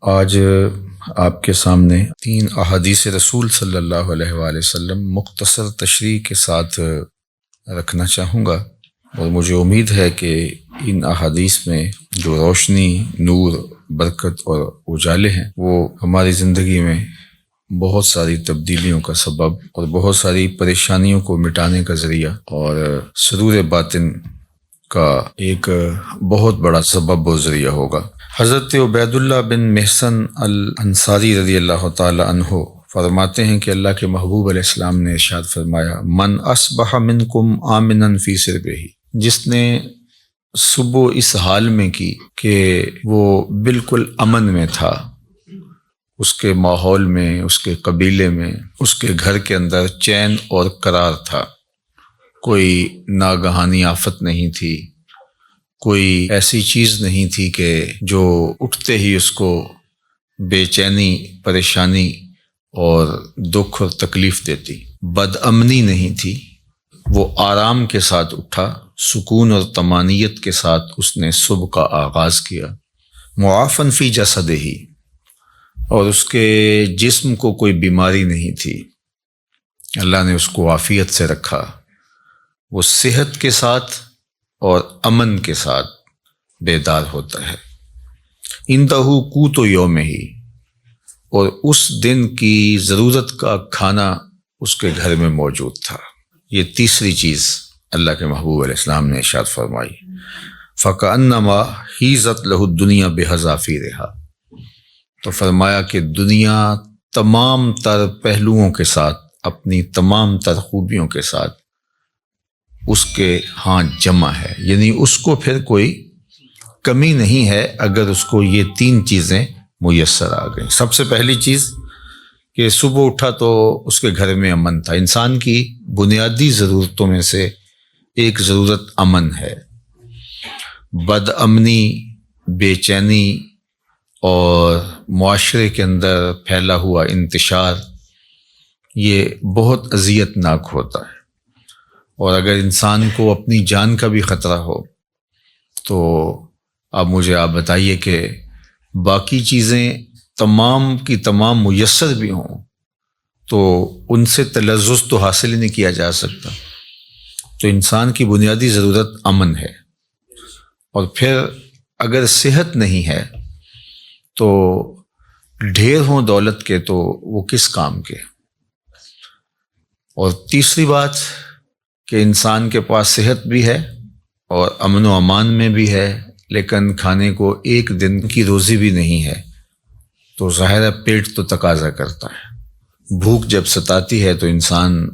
آج آپ کے سامنے 3 احادیث رسول صلی اللہ علیہ وآلہ وسلم مختصر تشریح کے ساتھ رکھنا چاہوں گا، اور مجھے امید ہے کہ ان احادیث میں جو روشنی، نور، برکت اور اجالے ہیں وہ ہماری زندگی میں بہت ساری تبدیلیوں کا سبب اور بہت ساری پریشانیوں کو مٹانے کا ذریعہ اور سرور باطن کا ایک بہت بڑا سبب و ذریعہ ہوگا۔ حضرت عبید اللہ بن محسن الانصاری رضی اللہ تعالی عنہ فرماتے ہیں کہ اللہ کے محبوب علیہ السلام نے ارشاد فرمایا، من اصبح منکم آمنا فی سربہ، جس نے صبح اس حال میں کی کہ وہ بالکل امن میں تھا، اس کے ماحول میں، اس کے قبیلے میں، اس کے گھر کے اندر چین اور قرار تھا، کوئی ناگہانی آفت نہیں تھی، کوئی ایسی چیز نہیں تھی کہ جو اٹھتے ہی اس کو بے چینی، پریشانی اور دکھ اور تکلیف دیتی، بد امنی نہیں تھی، وہ آرام کے ساتھ اٹھا، سکون اور طمانینت کے ساتھ اس نے صبح کا آغاز کیا، معافن فی جسدہ، اور اس کے جسم کو کوئی بیماری نہیں تھی، اللہ نے اس کو عافیت سے رکھا، وہ صحت کے ساتھ اور امن کے ساتھ بیدار ہوتا ہے۔ اندہ قوت یومہ، اور اس دن کی ضرورت کا کھانا اس کے گھر میں موجود تھا۔ یہ تیسری چیز اللہ کے محبوب علیہ السلام نے ارشاد فرمائی، فَكَأَنَّمَا حِیزَتْ لَهُ الدُّنْیَا بِحَذَافِیرِہَا، تو فرمایا کہ دنیا تمام تر پہلوؤں کے ساتھ، اپنی تمام تر خوبیوں کے ساتھ اس کے ہاں جمع ہے، یعنی اس کو پھر کوئی کمی نہیں ہے اگر اس کو یہ 3 چیزیں میسر آ گئیں۔ سب سے پہلی چیز کہ صبح اٹھا تو اس کے گھر میں امن تھا۔ انسان کی بنیادی ضرورتوں میں سے ایک ضرورت امن ہے۔ بد امنی، بے چینی اور معاشرے کے اندر پھیلا ہوا انتشار، یہ بہت اذیت ناک ہوتا ہے، اور اگر انسان کو اپنی جان کا بھی خطرہ ہو تو اب مجھے آپ بتائیے کہ باقی چیزیں تمام کی تمام میسر بھی ہوں تو ان سے تلذذ تو حاصل ہی نہیں کیا جا سکتا۔ تو انسان کی بنیادی ضرورت امن ہے، اور پھر اگر صحت نہیں ہے تو ڈھیر ہوں دولت کے تو وہ کس کام کے۔ اور تیسری بات کہ انسان کے پاس صحت بھی ہے اور امن و امان میں بھی ہے، لیکن کھانے کو ایک دن کی روزی بھی نہیں ہے، تو ظاہر ہے پیٹ تو تقاضا کرتا ہے۔ بھوک جب ستاتی ہے تو انسان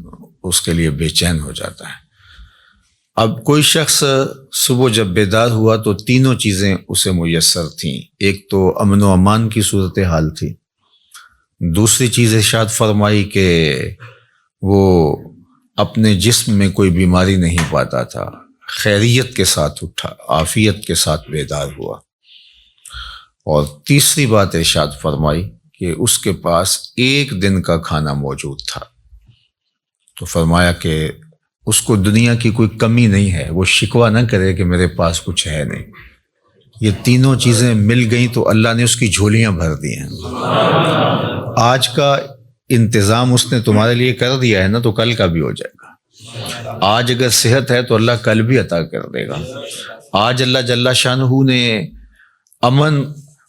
اس کے لیے بے چین ہو جاتا ہے۔ اب کوئی شخص صبح جب بیدار ہوا تو تینوں چیزیں اسے میسر تھیں۔ ایک تو امن و امان کی صورتحال تھی، دوسری چیز ارشاد فرمائی کہ وہ اپنے جسم میں کوئی بیماری نہیں پاتا تھا، خیریت کے ساتھ اٹھا، عافیت کے ساتھ بیدار ہوا، اور تیسری بات ارشاد فرمائی کہ اس کے پاس ایک دن کا کھانا موجود تھا۔ تو فرمایا کہ اس کو دنیا کی کوئی کمی نہیں ہے، وہ شکوہ نہ کرے کہ میرے پاس کچھ ہے نہیں۔ یہ تینوں چیزیں مل گئیں تو اللہ نے اس کی جھولیاں بھر دی ہیں۔ آج کا انتظام اس نے تمہارے لیے کر دیا ہے نا، تو کل کا بھی ہو جائے گا۔ آج اگر صحت ہے تو اللہ کل بھی عطا کر دے گا۔ آج اللہ جل شانہ نے امن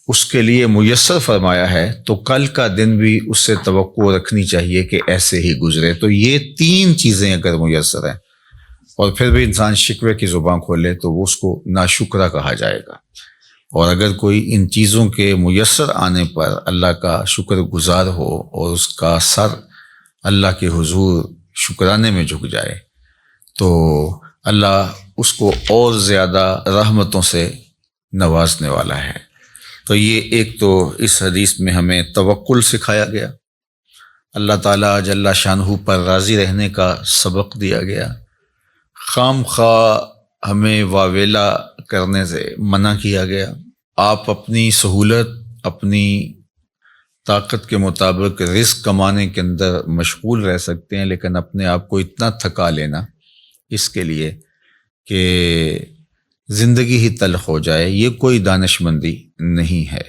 اس کے لیے میسر فرمایا ہے تو کل کا دن بھی اس سے توقع رکھنی چاہیے کہ ایسے ہی گزرے۔ تو یہ 3 چیزیں اگر میسر ہیں اور پھر بھی انسان شکوے کی زبان کھولے تو وہ اس کو ناشکرہ کہا جائے گا، اور اگر کوئی ان چیزوں کے میسر آنے پر اللہ کا شکر گزار ہو اور اس کا سر اللہ کے حضور شکرانے میں جھک جائے تو اللہ اس کو اور زیادہ رحمتوں سے نوازنے والا ہے۔ تو یہ ایک تو اس حدیث میں ہمیں توکل سکھایا گیا، اللہ تعالیٰ جل شانہ پر راضی رہنے کا سبق دیا گیا، خام خواہ ہمیں واویلا کرنے سے منع کیا گیا۔ آپ اپنی سہولت، اپنی طاقت کے مطابق رزق کمانے کے اندر مشغول رہ سکتے ہیں، لیکن اپنے آپ کو اتنا تھکا لینا اس کے لیے کہ زندگی ہی تلخ ہو جائے، یہ کوئی دانش مندی نہیں ہے۔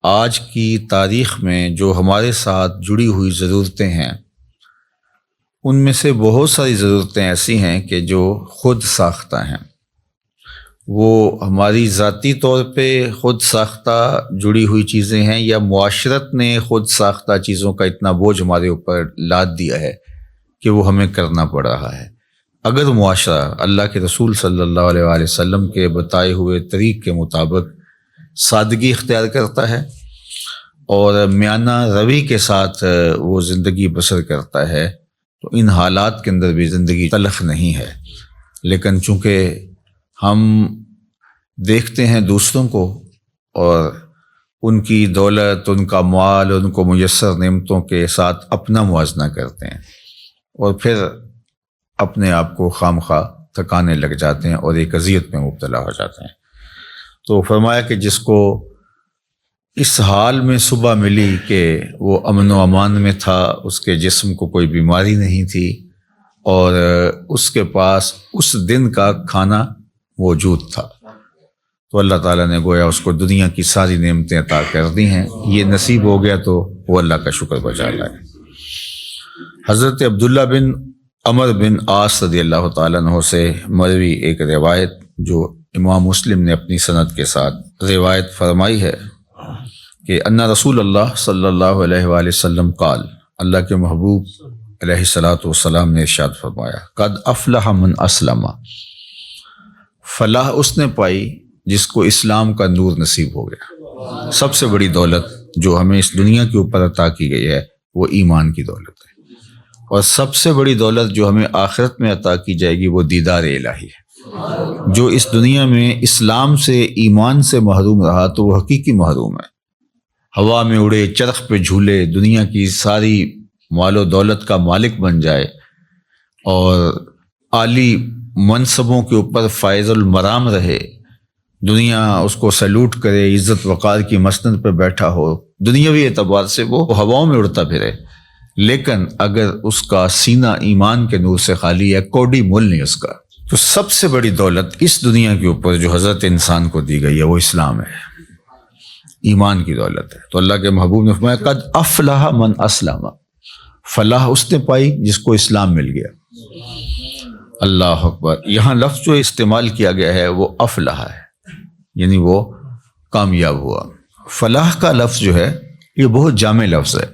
آج کی تاریخ میں جو ہمارے ساتھ جڑی ہوئی ضرورتیں ہیں ان میں سے بہت ساری ضرورتیں ایسی ہیں کہ جو خود ساختہ ہیں، وہ ہماری ذاتی طور پہ خود ساختہ جڑی ہوئی چیزیں ہیں یا معاشرت نے خود ساختہ چیزوں کا اتنا بوجھ ہمارے اوپر لاد دیا ہے کہ وہ ہمیں کرنا پڑ رہا ہے۔ اگر معاشرہ اللہ کے رسول صلی اللہ علیہ وآلہ وسلم کے بتائے ہوئے طریق کے مطابق سادگی اختیار کرتا ہے اور میانہ روی کے ساتھ وہ زندگی بسر کرتا ہے تو ان حالات کے اندر بھی زندگی تلخ نہیں ہے، لیکن چونکہ ہم دیکھتے ہیں دوسروں کو اور ان کی دولت، ان کا مال، ان کو میسر نعمتوں کے ساتھ اپنا موازنہ کرتے ہیں اور پھر اپنے آپ کو خام خواہ تھکانے لگ جاتے ہیں اور ایک اذیت میں مبتلا ہو جاتے ہیں۔ تو فرمایا کہ جس کو اس حال میں صبح ملی کہ وہ امن و امان میں تھا، اس کے جسم کو کوئی بیماری نہیں تھی اور اس کے پاس اس دن کا کھانا موجود تھا، تو اللہ تعالیٰ نے گویا اس کو دنیا کی ساری نعمتیں عطا کر دی ہیں۔ یہ نصیب ہو گیا تو وہ اللہ کا شکر بجا لائے۔ حضرت عبداللہ بن عمر بن عاص رضی اللہ تعالیٰ عنہ سے مروی ایک روایت جو امام مسلم نے اپنی سند کے ساتھ روایت فرمائی ہے کہ ان رسول اللہ صلی اللہ علیہ وآلہ وسلم قال، اللہ کے محبوب علیہ الصلاۃ والسلام نے ارشاد فرمایا، قد افلح من اسلم، فلاح اس نے پائی جس کو اسلام کا نور نصیب ہو گیا۔ سب سے بڑی دولت جو ہمیں اس دنیا کے اوپر عطا کی گئی ہے وہ ایمان کی دولت ہے، اور سب سے بڑی دولت جو ہمیں آخرت میں عطا کی جائے گی وہ دیدار الہی ہے۔ جو اس دنیا میں اسلام سے، ایمان سے محروم رہا تو وہ حقیقی محروم ہے۔ ہوا میں اڑے، چرخ پہ جھولے، دنیا کی ساری مال و دولت کا مالک بن جائے اور عالی منصبوں کے اوپر فائز المرام رہے، دنیا اس کو سیلوٹ کرے، عزت وقار کی مسند پہ بیٹھا ہو، دنیاوی اعتبار سے وہ ہواؤں میں اڑتا پھرے، لیکن اگر اس کا سینہ ایمان کے نور سے خالی ہے، کوڑی مول نہیں اس کا، تو سب سے بڑی دولت اس دنیا کے اوپر جو حضرت انسان کو دی گئی ہے وہ اسلام ہے، ایمان کی دولت ہے۔ تو اللہ کے محبوب نے فرمایا قد افلح من اسلم، فلاح اس نے پائی جس کو اسلام مل گیا۔ اللہ اکبر۔ یہاں لفظ جو استعمال کیا گیا ہے وہ افلح ہے، یعنی وہ کامیاب ہوا۔ فلاح کا لفظ جو ہے یہ بہت جامع لفظ ہے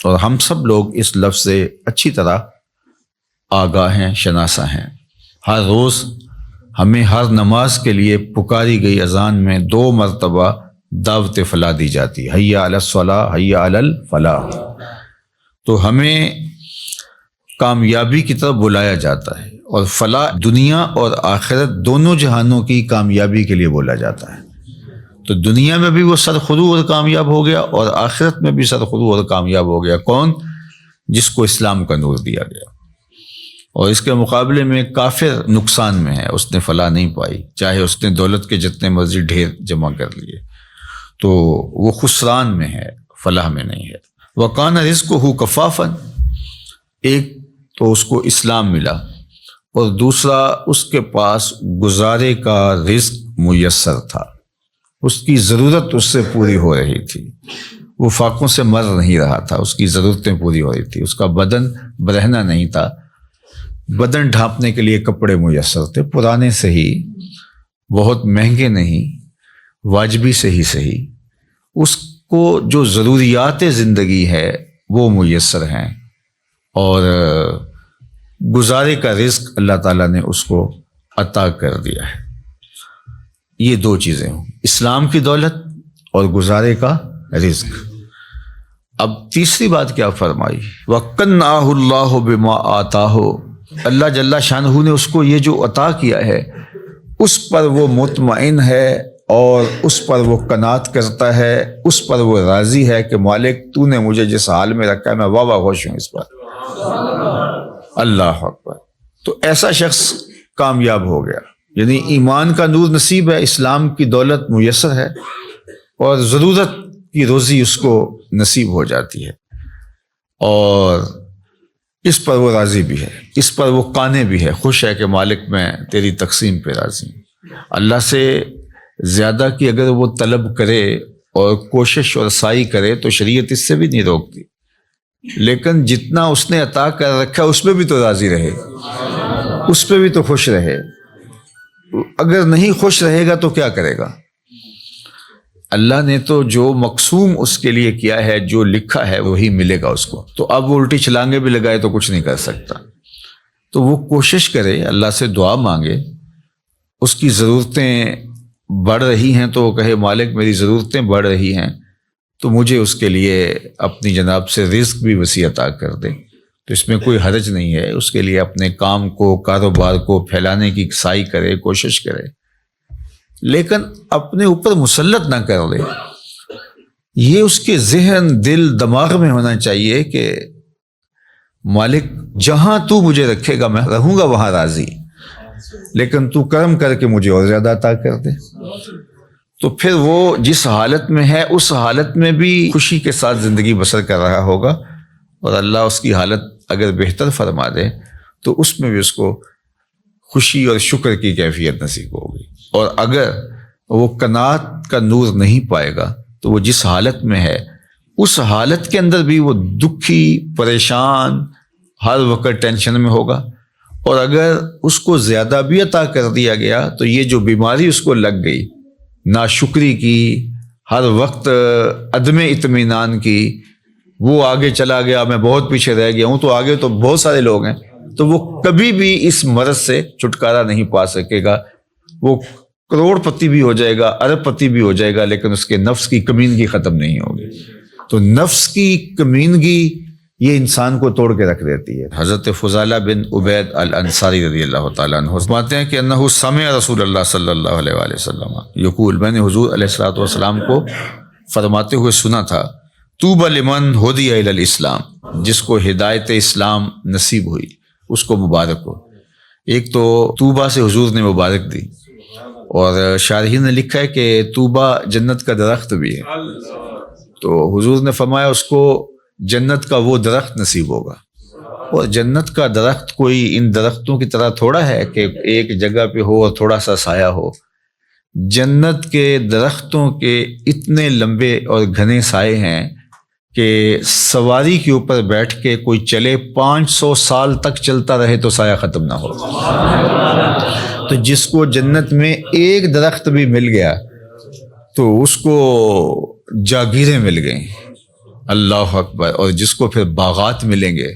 اور ہم سب لوگ اس لفظ سے اچھی طرح آگاہ ہیں، شناسا ہیں۔ ہر روز ہمیں ہر نماز کے لیے پکاری گئی اذان میں 2 مرتبہ دعوت فلاح دی جاتی ہے، حی علی الصلاۃ، حی علی الفلاح۔ تو ہمیں کامیابی کی طرف بلایا جاتا ہے، اور فلاح دنیا اور آخرت دونوں جہانوں کی کامیابی کے لیے بولا جاتا ہے۔ تو دنیا میں بھی وہ سرخرو اور کامیاب ہو گیا اور آخرت میں بھی سرخرو اور کامیاب ہو گیا۔ کون؟ جس کو اسلام کا نور دیا گیا۔ اور اس کے مقابلے میں کافر نقصان میں ہے، اس نے فلاح نہیں پائی، چاہے اس نے دولت کے جتنے مرضی ڈھیر جمع کر لیے، تو وہ خسران میں ہے، فلاح میں نہیں ہے۔ وَقَانَ رِزْقُهُ كَفَافًا، ایک تو اس کو اسلام ملا اور دوسرا اس کے پاس گزارے کا رزق میسر تھا، اس کی ضرورت اس سے پوری ہو رہی تھی، وہ فاقوں سے مر نہیں رہا تھا، اس کی ضرورتیں پوری ہو رہی تھی، اس کا بدن برہنہ نہیں تھا، بدن ڈھانپنے کے لیے کپڑے میسر تھے، پرانے سے ہی، بہت مہنگے نہیں، واجبی سے ہی صحیح، اس کو جو ضروریات زندگی ہے وہ میسر ہیں، اور گزارے کا رزق اللہ تعالیٰ نے اس کو عطا کر دیا ہے۔ یہ 2 چیزیں ہوں، اسلام کی دولت اور گزارے کا رزق۔ اب تیسری بات کیا فرمائی؟ وَقَنَّعَهُ اللَّهُ بِمَا آتَاهُ، اللہ جل شانہ نے اس کو یہ جو عطا کیا ہے اس پر وہ مطمئن ہے اور اس پر وہ قناعت کرتا ہے، اس پر وہ راضی ہے کہ مالک تو نے مجھے جس حال میں رکھا ہے میں واہ واہ خوش ہوں اس پر۔ اللہ اکبر۔ تو ایسا شخص کامیاب ہو گیا، یعنی ایمان کا نور نصیب ہے، اسلام کی دولت میسر ہے اور ضرورت کی روزی اس کو نصیب ہو جاتی ہے، اور اس پر وہ راضی بھی ہے، اس پر وہ قانع بھی ہے، خوش ہے کہ مالک میں تیری تقسیم پہ راضی ہوں۔ اللہ سے زیادہ کی اگر وہ طلب کرے اور کوشش اور سعی کرے تو شریعت اس سے بھی نہیں روکتی، لیکن جتنا اس نے عطا کر رکھا اس پہ بھی تو راضی رہے، اس پہ بھی تو خوش رہے۔ اگر نہیں خوش رہے گا تو کیا کرے گا؟ اللہ نے تو جو مقسوم اس کے لیے کیا ہے، جو لکھا ہے وہی ملے گا اس کو، تو اب وہ الٹی چھلانگے بھی لگائے تو کچھ نہیں کر سکتا۔ تو وہ کوشش کرے، اللہ سے دعا مانگے، اس کی ضرورتیں بڑھ رہی ہیں تو وہ کہے مالک میری ضرورتیں بڑھ رہی ہیں تو مجھے اس کے لیے اپنی جناب سے رزق بھی وسیع عطا کر دے، تو اس میں کوئی حرج نہیں ہے۔ اس کے لیے اپنے کام کو، کاروبار کو پھیلانے کی سعی کرے، کوشش کرے، لیکن اپنے اوپر مسلط نہ کر لے۔ یہ اس کے ذہن، دل، دماغ میں ہونا چاہیے کہ مالک جہاں تو مجھے رکھے گا میں رہوں گا وہاں راضی، لیکن تو کرم کر کے مجھے اور زیادہ عطا کر دے۔ تو پھر وہ جس حالت میں ہے اس حالت میں بھی خوشی کے ساتھ زندگی بسر کر رہا ہوگا، اور اللہ اس کی حالت اگر بہتر فرما دے تو اس میں بھی اس کو خوشی اور شکر کی کیفیت نصیب ہوگی۔ اور اگر وہ قناعت کا نور نہیں پائے گا تو وہ جس حالت میں ہے اس حالت کے اندر بھی وہ دکھی، پریشان، ہر وقت ٹینشن میں ہوگا۔ اور اگر اس کو زیادہ بھی عطا کر دیا گیا تو یہ جو بیماری اس کو لگ گئی، ناشکری کی، ہر وقت عدم اطمینان کی، وہ آگے چلا گیا، میں بہت پیچھے رہ گیا ہوں، تو آگے تو بہت سارے لوگ ہیں، تو وہ کبھی بھی اس مرض سے چھٹکارا نہیں پا سکے گا۔ وہ کروڑ پتی بھی ہو جائے گا، ارب پتی بھی ہو جائے گا، لیکن اس کے نفس کی کمینگی ختم نہیں ہوگی۔ تو نفس کی کمینگی یہ انسان کو توڑ کے رکھ دیتی ہے۔ حضرت فضالہ بن عبید الانصاری رضی اللہ تعالیٰ عنہ فرماتے ہیں کہ انہ سمع رسول اللہ صلی اللہ علیہ وآلہ وسلم یقول، میں نے حضور علیہ الصلوۃ والسلام کو فرماتے ہوئے سنا تھا، طوبی لمن ہدی الی الاسلام، جس کو ہدایت اسلام نصیب ہوئی اس کو مبارک ہو۔ ایک تو طوبہ سے حضور نے مبارک دی، اور شارحین نے لکھا ہے کہ طوبہ جنت کا درخت بھی ہے، تو حضور نے فرمایا اس کو جنت کا وہ درخت نصیب ہوگا۔ اور جنت کا درخت کوئی ان درختوں کی طرح تھوڑا ہے کہ ایک جگہ پہ ہو اور تھوڑا سا سایہ ہو۔ جنت کے درختوں کے اتنے لمبے اور گھنے سائے ہیں کہ سواری کے اوپر بیٹھ کے کوئی چلے 500 سال تک چلتا رہے تو سایہ ختم نہ ہو۔ تو جس کو جنت میں ایک درخت بھی مل گیا تو اس کو جاگیریں مل گئیں، اللہ اکبر، اور جس کو پھر باغات ملیں گے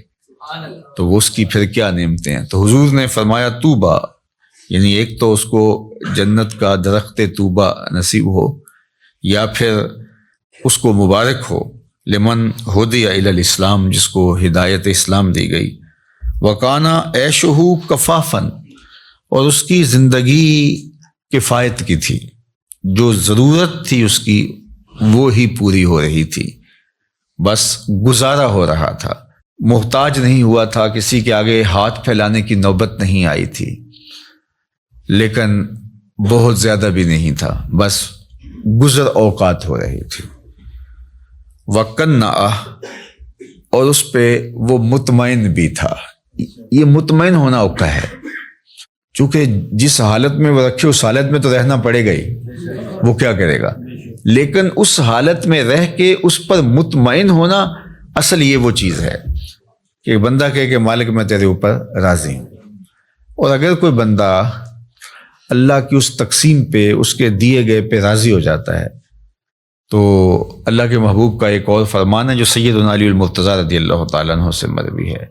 تو وہ اس کی پھر کیا نعمتیں ہیں۔ تو حضور نے فرمایا طوبہ، یعنی ایک تو اس کو جنت کا درخت طوبہ نصیب ہو، یا پھر اس کو مبارک ہو، لمن ہدی الی الاسلام، جس کو ہدایت اسلام دی گئی، وکانا عیشہ کفافن، اور اس کی زندگی کفایت کی تھی، جو ضرورت تھی اس کی وہ ہی پوری ہو رہی تھی، بس گزارا ہو رہا تھا، محتاج نہیں ہوا تھا، کسی کے آگے ہاتھ پھیلانے کی نوبت نہیں آئی تھی، لیکن بہت زیادہ بھی نہیں تھا، بس گزر اوقات ہو رہی تھی۔ وَقَنَّعَ، اور اس پہ وہ مطمئن بھی تھا۔ یہ مطمئن ہونا اوقع ہے، چونکہ جس حالت میں وہ رکھے اس حالت میں تو رہنا پڑے گا ہی، وہ کیا کرے گا، لیکن اس حالت میں رہ کے اس پر مطمئن ہونا، اصل یہ وہ چیز ہے کہ بندہ کہے کہ مالک میں تیرے اوپر راضی ہوں۔ اور اگر کوئی بندہ اللہ کی اس تقسیم پہ، اس کے دیے گئے پہ راضی ہو جاتا ہے تو اللہ کے محبوب کا ایک اور فرمان ہے جو سیدنا علی المرتضیٰ رضی اللہ تعالیٰ عنہ سے مروی ہے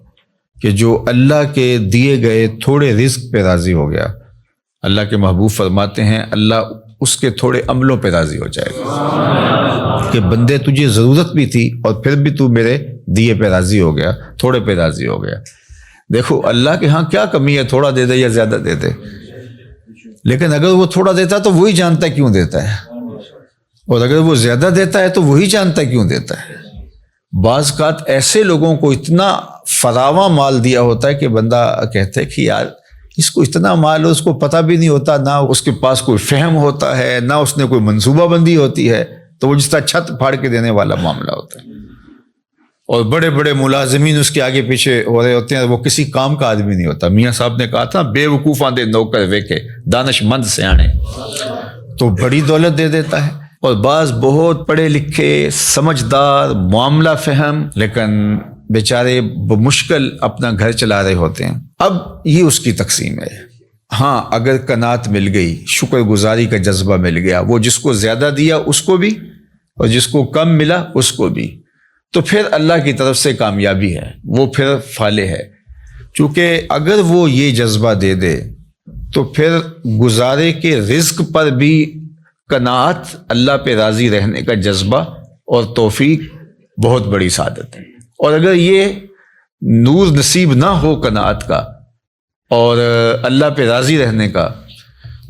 کہ جو اللہ کے دیے گئے تھوڑے رزق پہ راضی ہو گیا، اللہ کے محبوب فرماتے ہیں اللہ اس کے تھوڑے عملوں پہ راضی ہو جائے گا کہ بندے تجھے ضرورت بھی تھی اور پھر بھی تو میرے دیے پہ راضی ہو گیا، تھوڑے پہ راضی ہو گیا۔ دیکھو اللہ کے ہاں کیا کمی ہے، تھوڑا دے دے یا زیادہ دے دے، لیکن اگر وہ تھوڑا دیتا ہے تو وہی جانتا ہے کیوں دیتا ہے، اور اگر وہ زیادہ دیتا ہے تو وہی جانتا ہے کیوں دیتا ہے۔ بعض اوقات ایسے لوگوں کو اتنا فراواں مال دیا ہوتا ہے کہ بندہ کہتا ہے کہ یار اس کو اتنا مال ہو، اس کو پتہ بھی نہیں ہوتا، نہ اس کے پاس کوئی فہم ہوتا ہے، نہ اس نے کوئی منصوبہ بندی ہوتی ہے، تو وہ جس طرح چھت پھاڑ کے دینے والا معاملہ ہوتا ہے۔ اور بڑے بڑے ملازمین اس کے آگے پیچھے ہو رہے ہوتے ہیں، وہ کسی کام کا آدمی نہیں ہوتا۔ میاں صاحب نے کہا تھا بے وقوفاں دے نوکر ویکے دانش مند سیانے، تو بڑی دولت دے دیتا ہے اور بعض بہت پڑھے لکھے سمجھدار معاملہ فہم لیکن بیچارے بمشکل اپنا گھر چلا رہے ہوتے ہیں۔ اب یہ اس کی تقسیم ہے۔ ہاں اگر قناعت مل گئی، شکر گزاری کا جذبہ مل گیا، وہ جس کو زیادہ دیا اس کو بھی اور جس کو کم ملا اس کو بھی، تو پھر اللہ کی طرف سے کامیابی ہے، وہ پھر فالح ہے۔ چونکہ اگر وہ یہ جذبہ دے دے تو پھر گزارے کے رزق پر بھی قناعت، اللہ پہ راضی رہنے کا جذبہ اور توفیق بہت بڑی سعادت ہے۔ اور اگر یہ نور نصیب نہ ہو قناعت کا اور اللہ پہ راضی رہنے کا،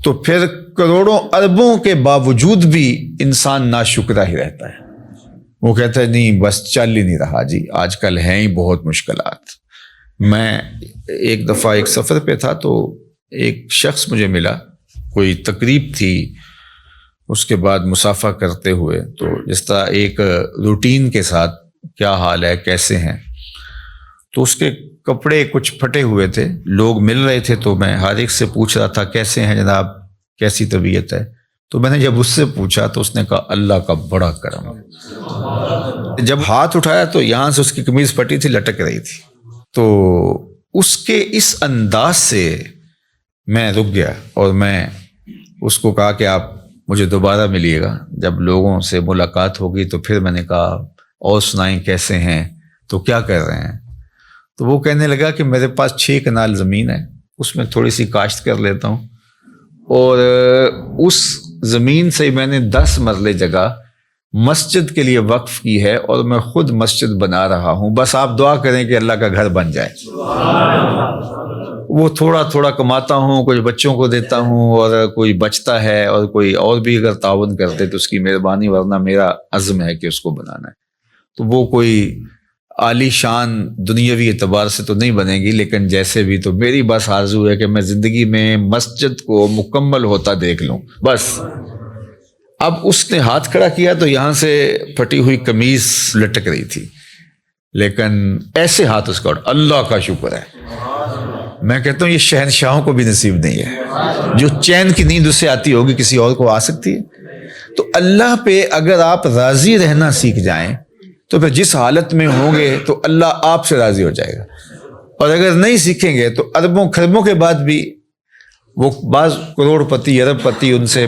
تو پھر کروڑوں اربوں کے باوجود بھی انسان ناشکرا ہی رہتا ہے۔ وہ کہتا ہے نہیں بس چل ہی نہیں رہا جی، آج کل ہیں ہی بہت مشکلات۔ میں ایک دفعہ ایک سفر پہ تھا تو ایک شخص مجھے ملا، کوئی تقریب تھی، اس کے بعد مصافحہ کرتے ہوئے تو جس طرح ایک روٹین کے ساتھ کیا حال ہے کیسے ہیں، تو اس کے کپڑے کچھ پھٹے ہوئے تھے، لوگ مل رہے تھے تو میں ہر ایک سے پوچھ رہا تھا کیسے ہیں جناب، کیسی طبیعت ہے۔ تو میں نے جب اس سے پوچھا تو اس نے کہا اللہ کا بڑا کرم ہے۔ جب ہاتھ اٹھایا تو یہاں سے اس کی قمیض پھٹی تھی، لٹک رہی تھی۔ تو اس کے اس انداز سے میں رک گیا اور میں اس کو کہا کہ آپ مجھے دوبارہ ملیے گا، جب لوگوں سے ملاقات ہوگی تو پھر میں نے کہا اور سنائیں کیسے ہیں، تو کیا کر رہے ہیں؟ تو وہ کہنے لگا کہ میرے پاس 6 کنال زمین ہے، اس میں تھوڑی سی کاشت کر لیتا ہوں، اور اس زمین سے میں نے 10 مرلے جگہ مسجد کے لیے وقف کی ہے اور میں خود مسجد بنا رہا ہوں، بس آپ دعا کریں کہ اللہ کا گھر بن جائے۔ وہ تھوڑا تھوڑا کماتا ہوں، کچھ بچوں کو دیتا ہوں اور کوئی بچتا ہے، اور کوئی اور بھی اگر تعاون کرتے تو اس کی مہربانی، ورنہ میرا عزم ہے کہ اس کو بنانا ہے۔ تو وہ کوئی عالی شان دنیاوی اعتبار سے تو نہیں بنے گی، لیکن جیسے بھی تو میری بس آرزو ہے کہ میں زندگی میں مسجد کو مکمل ہوتا دیکھ لوں بس۔ اب اس نے ہاتھ کھڑا کیا تو یہاں سے پھٹی ہوئی قمیض لٹک رہی تھی، لیکن ایسے ہاتھ اس کا، اللہ کا شکر ہے۔ میں کہتا ہوں یہ شہنشاہوں کو بھی نصیب نہیں ہے، جو چین کی نیند اس سے آتی ہوگی کسی اور کو آ سکتی ہے۔ تو اللہ پہ اگر آپ راضی رہنا سیکھ جائیں تو پھر جس حالت میں ہوں گے تو اللہ آپ سے راضی ہو جائے گا، اور اگر نہیں سیکھیں گے تو اربوں خربوں کے بعد بھی وہ بعض کروڑ پتی ارب پتی ان سے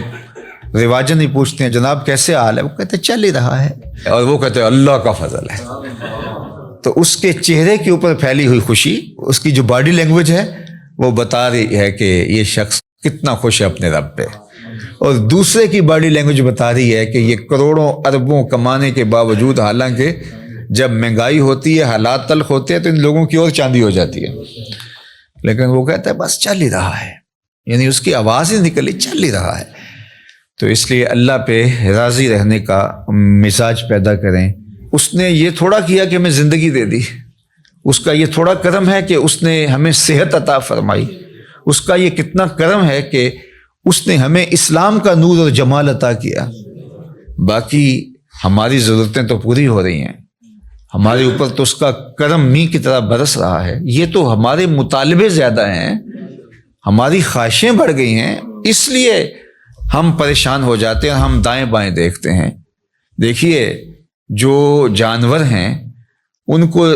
رواجن ہی پوچھتے ہیں جناب کیسے حال ہے، وہ کہتے ہیں چل ہی رہا ہے، اور وہ کہتے ہیں اللہ کا فضل ہے۔ تو اس کے چہرے کے اوپر پھیلی ہوئی خوشی، اس کی جو باڈی لینگویج ہے وہ بتا رہی ہے کہ یہ شخص کتنا خوش ہے اپنے رب پہ، اور دوسرے کی باڈی لینگویج بتا رہی ہے کہ یہ کروڑوں اربوں کمانے کے باوجود، حالانکہ جب مہنگائی ہوتی ہے، حالات تلخ ہوتے ہیں تو ان لوگوں کی اور چاندی ہو جاتی ہے، لیکن وہ کہتا ہے بس چل ہی رہا ہے، یعنی اس کی آواز ہی نکلی چل ہی رہا ہے۔ تو اس لیے اللہ پہ راضی رہنے کا مزاج پیدا کریں۔ اس نے یہ تھوڑا کیا کہ ہمیں زندگی دے دی، اس کا یہ تھوڑا کرم ہے کہ اس نے ہمیں صحت عطا فرمائی، اس کا یہ کتنا کرم ہے کہ اس نے ہمیں اسلام کا نور اور جمال عطا کیا۔ باقی ہماری ضرورتیں تو پوری ہو رہی ہیں، ہمارے اوپر تو اس کا کرم می کی طرح برس رہا ہے۔ یہ تو ہمارے مطالبے زیادہ ہیں، ہماری خواہشیں بڑھ گئی ہیں، اس لیے ہم پریشان ہو جاتے ہیں، ہم دائیں بائیں دیکھتے ہیں۔ دیکھیے جو جانور ہیں ان کو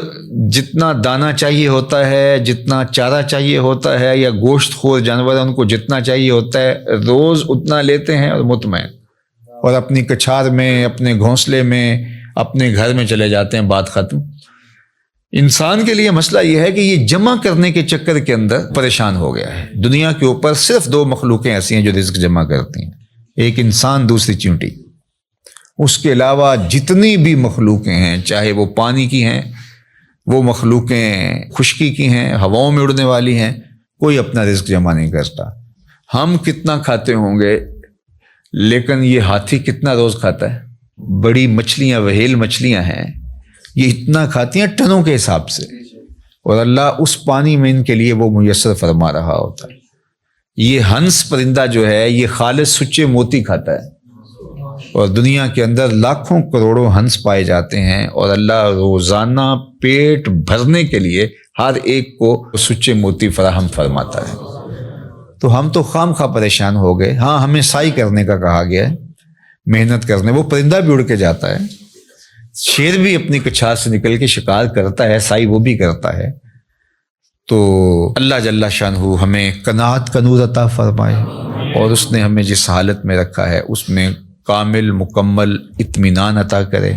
جتنا دانہ چاہیے ہوتا ہے، جتنا چارہ چاہیے ہوتا ہے، یا گوشت خور جانور ہیں ان کو جتنا چاہیے ہوتا ہے، روز اتنا لیتے ہیں اور مطمئن، اور اپنی کچھار میں، اپنے گھونسلے میں، اپنے گھر میں چلے جاتے ہیں، بات ختم۔ انسان کے لیے مسئلہ یہ ہے کہ یہ جمع کرنے کے چکر کے اندر پریشان ہو گیا ہے۔ دنیا کے اوپر صرف 2 مخلوقیں ایسی ہیں جو رزق جمع کرتی ہیں، ایک انسان، دوسری چیونٹی۔ اس کے علاوہ جتنی بھی مخلوقیں ہیں، چاہے وہ پانی کی ہیں، وہ مخلوقیں خشکی کی ہیں، ہواؤں میں اڑنے والی ہیں، کوئی اپنا رزق جمع نہیں کرتا۔ ہم کتنا کھاتے ہوں گے، لیکن یہ ہاتھی کتنا روز کھاتا ہے؟ بڑی مچھلیاں، وہیل مچھلیاں ہیں، یہ اتنا کھاتی ہیں ٹنوں کے حساب سے، اور اللہ اس پانی میں ان کے لیے وہ میسر فرما رہا ہوتا ہے۔ یہ ہنس پرندہ جو ہے یہ خالص سچے موتی کھاتا ہے، اور دنیا کے اندر لاکھوں کروڑوں ہنس پائے جاتے ہیں، اور اللہ روزانہ پیٹ بھرنے کے لیے ہر ایک کو سچے موتی فراہم فرماتا ہے۔ تو ہم تو خام خواہ پریشان ہو گئے۔ ہاں ہمیں سعی کرنے کا کہا گیا ہے، محنت کرنے. وہ پرندہ بھی اڑ کے جاتا ہے, شیر بھی اپنی کچھار سے نکل کے شکار کرتا ہے, سائی وہ بھی کرتا ہے. تو اللہ جل شانہ ہمیں قناعت کا نور عطا فرمائے, اور اس نے ہمیں جس حالت میں رکھا ہے اس میں کامل مکمل اطمینان عطا کرے,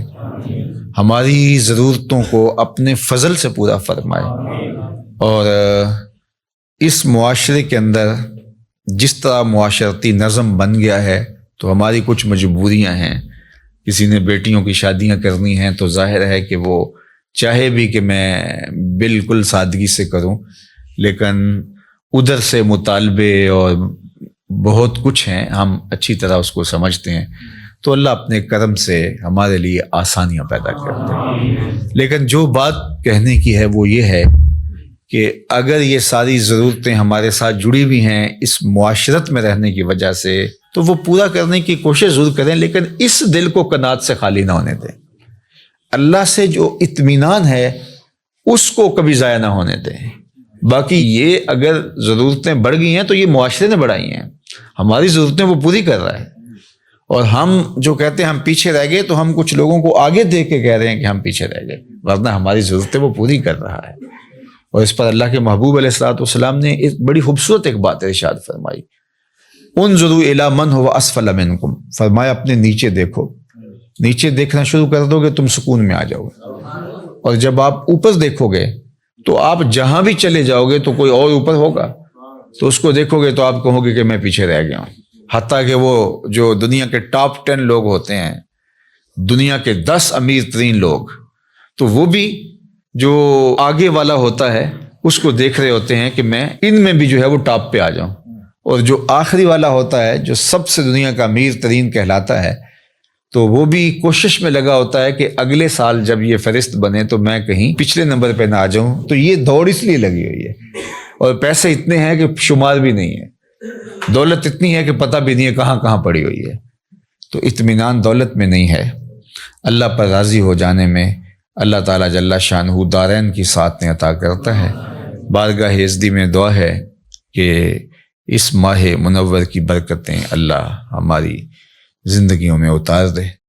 ہماری ضرورتوں کو اپنے فضل سے پورا فرمائے. اور اس معاشرے کے اندر جس طرح معاشرتی نظم بن گیا ہے تو ہماری کچھ مجبوریاں ہیں. کسی نے بیٹیوں کی شادیاں کرنی ہیں تو ظاہر ہے کہ وہ چاہے بھی کہ میں بالکل سادگی سے کروں, لیکن ادھر سے مطالبے اور بہت کچھ ہیں, ہم اچھی طرح اس کو سمجھتے ہیں, تو اللہ اپنے کرم سے ہمارے لیے آسانیاں پیدا کرتے ہیں. لیکن جو بات کہنے کی ہے وہ یہ ہے کہ اگر یہ ساری ضرورتیں ہمارے ساتھ جڑی ہوئی ہیں اس معاشرت میں رہنے کی وجہ سے, تو وہ پورا کرنے کی کوشش ضرور کریں, لیکن اس دل کو قناعت سے خالی نہ ہونے دیں. اللہ سے جو اطمینان ہے اس کو کبھی ضائع نہ ہونے دیں. باقی یہ اگر ضرورتیں بڑھ گئی ہیں تو یہ معاشرے نے بڑھائی ہیں, ہماری ضرورتیں وہ پوری کر رہا ہے. اور ہم جو کہتے ہیں ہم پیچھے رہ گئے, تو ہم کچھ لوگوں کو آگے دیکھ کے کہہ رہے ہیں کہ ہم پیچھے رہ گئے, ورنہ ہماری ضرورتیں وہ پوری کر رہا ہے. اور اس پر اللہ کے محبوب علیہ الصلوۃ والسلام نے ایک بڑی خوبصورت ایک بات ارشاد فرمائی, انظروا الی من هو اسفل منکم, فرمایا اپنے نیچے دیکھو. نیچے دیکھنا شروع کر دو گے تم سکون میں آ جاؤ گے, اور جب آپ اوپر دیکھو گے تو آپ جہاں بھی چلے جاؤ گے تو کوئی اور اوپر ہوگا, تو اس کو دیکھو گے تو آپ کہو گے کہ میں پیچھے رہ گیا ہوں. حتیٰ کہ وہ جو دنیا کے ٹاپ 10 لوگ ہوتے ہیں, دنیا کے 10 امیر ترین لوگ, تو وہ بھی جو آگے والا ہوتا ہے اس کو دیکھ رہے ہوتے ہیں کہ میں ان میں بھی جو ہے وہ ٹاپ پہ آ جاؤں. اور جو آخری والا ہوتا ہے جو سب سے دنیا کا امیر ترین کہلاتا ہے, تو وہ بھی کوشش میں لگا ہوتا ہے کہ اگلے سال جب یہ فہرست بنے تو میں کہیں پچھلے نمبر پہ نہ آ جاؤں. تو یہ دوڑ اس لیے لگی ہوئی ہے, اور پیسے اتنے ہیں کہ شمار بھی نہیں ہے, دولت اتنی ہے کہ پتہ بھی نہیں ہے کہاں کہاں پڑی ہوئی ہے. تو اطمینان دولت میں نہیں ہے, اللہ پر راضی ہو جانے میں اللہ تعالیٰ جل شانہ دارین کی سعادتیں عطا کرتا ہے. بارگاہ یزدی میں دعا ہے کہ اس ماہ منور کی برکتیں اللہ ہماری زندگیوں میں اتار دے.